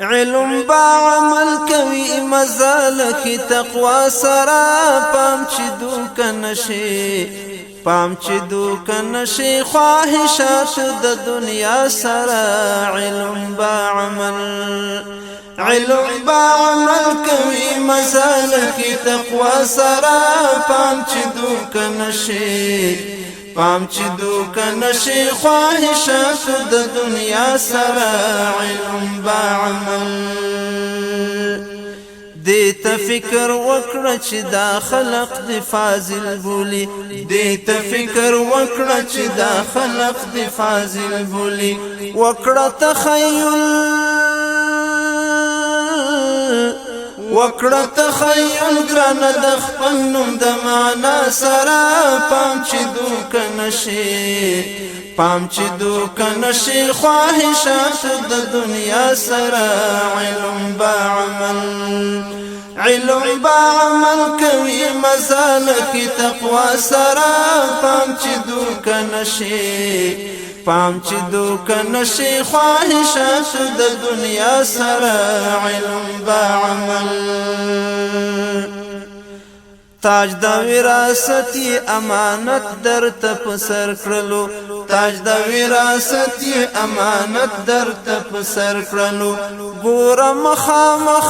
علم با عمل کوي مزال کی تقوا سرا پام چې دوک نشي پام چې دوک نشي خواهشات د دنیا سرا علم با عمل کوي مزال کی تقوا سرا پام چې دوک نشي پام چې دوک نشي خواهشات د دنیا سره علم با عمل دیتا فکر وکړه چې دا خلق دی فاضل بولی دیتا فکر وکړه چې دا خلق دی فاضل بولی وکړه تخیل ګران د خپل نوم د معنا سره پام چې دوک نشي پام چې دوک نشي خواهشات د دنیا سره علم با عمل کوي مزال کی تقوا سره پام چې دوک نشي پام چې دوک نشي خواهشات د دنیا سره علم با عمل تاج د وراثتي امانت در ته سر کړلو تاج د وراثتي امانت در ته سر کړلو ګور مخامخ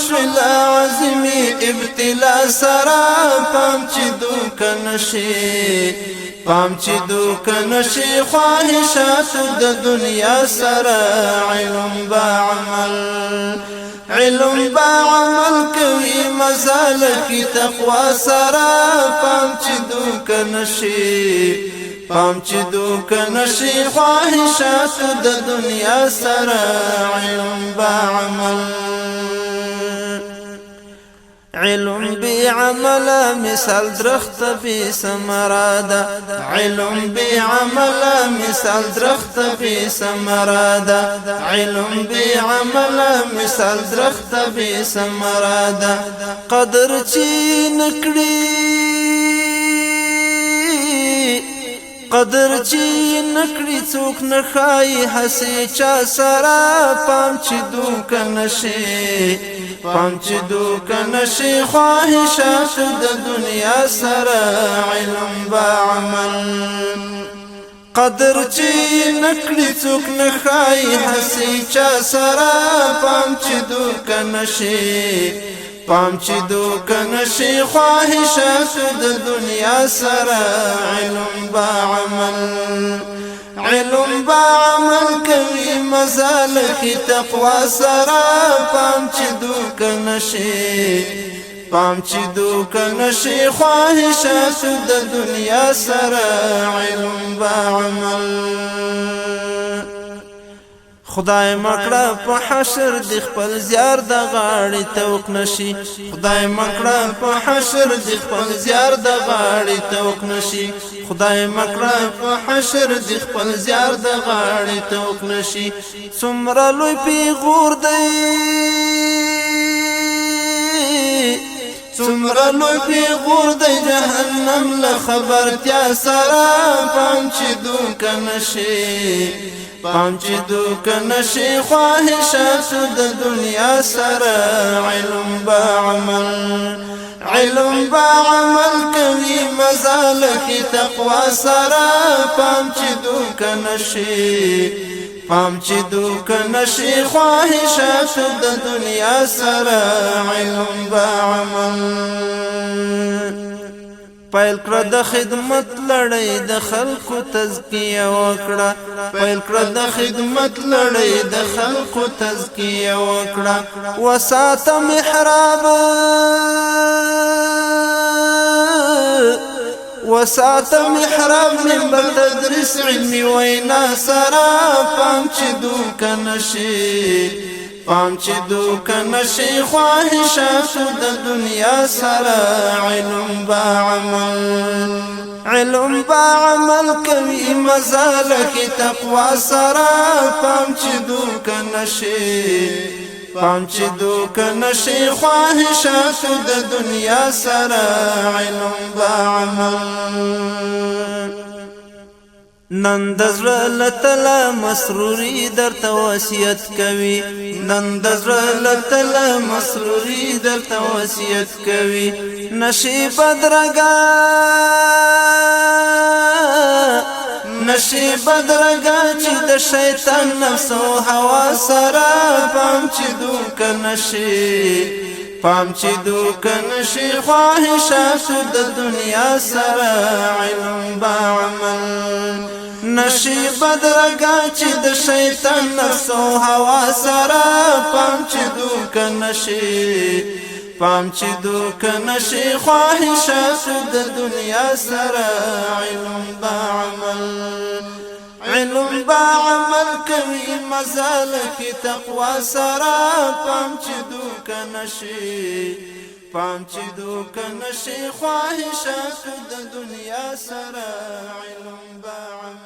شل عزمي ابتلا سرا پام چې دوک نشي پام چې دوک نشي خواهشات د دنیا سره علم با عمل کوي مزال کی تقوا سره پام چې دوک نشي پام چې دوک نشي خواهشات د دنیا سره علم با علم بی عمل مثال درخت بی ثمرادا علم بی عمل مثال درخت بی ثمرادا علم بی عمل مثال درخت بی ثمرادا قدر چی نکړي څوک نه خای هسي چا سرا پام چې دوک نشي پام چې دوک نشي خواهشات د دنیا سره علم با قدر چې نکړي څوک نه خای هسي چا سرا پام چې دوک نشي پام چې دوک نشي خواهشات د دنیا سره علم با عمل کوي مزال کی تقوا سره پام چې دوک نشي پام چې دوک نشي خواهشات د دنیا سره علم با خدای مکړه په حشر د خپل زیار د غاړې توق نشي خدای مکړه په حشر د خپل زیار د غاړې توق نشي خدای مکړه په حشر د خپل زیار د غاړې توق نشي څومره لوی پیغور دی څومره لوی پیغور دی جهنم له خبرتیا سره پام چې دوک نشي پام چې دوک نشي خواهشات د دنیا سره علم با عمل کوي مزال کی تقوا سره پام چې دوک نشي پام چې دوک نشي خواهشات د دنیا سره علم با پیل کړه د خدمت لړۍ د خلکو تزکیه وکړه پیل کړه د خدمت لړۍ د خلکو تزکیه وکړه وساته محراب منبر تدریس علمي وینا سره پام چې دوک نشي پام چې دوک نشي خواهشات د دنیا سره علم با عمل کوي مزال کی تقوا سره پام چې دوک نشي پام چې دوک نشي خواهشات د دنیا سره علم با نن د زړه له تله مسروري درته وصیت کوي نن د زړه له تله مسروري درته وصیت کوي نشي بدرګه چې د شیطان نفس او هوا سره پام چې دوک نشي خواهشاتو د دنیا سره علم با عمل نشي بدرګه چې د شیطان نفس او هوا سره پام چې دوک نشي خواهشاتو د دنیا سره علم با عمل کوي مزال کی تقوا سره پام چې دوک نشي خواهشاتو د دنیا سره علم با عمل